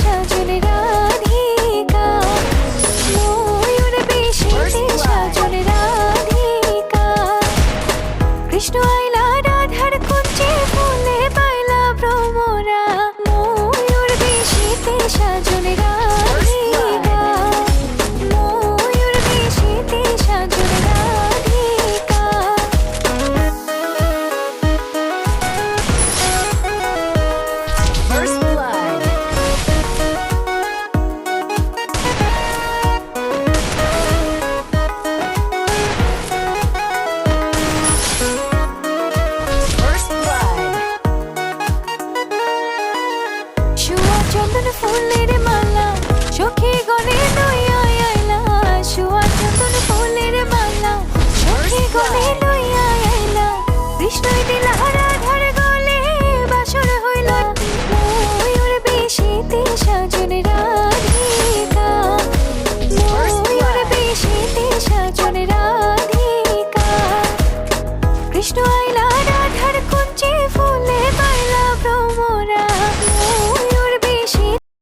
সাজনে রাধিকা, ময়ূর বেশেতে সাজনে রাধিকা। কৃষ্ণ আইলা রাধার কুঞ্জে, ফুলে পাইলা ভ্রমরা, ময়ূর বেশেতে সাজনে রাধিকা, ময়ূর বেশেতে সাজনে Radhika. First blood. First blood. চন্দন ফুলের মালা, সখী গণে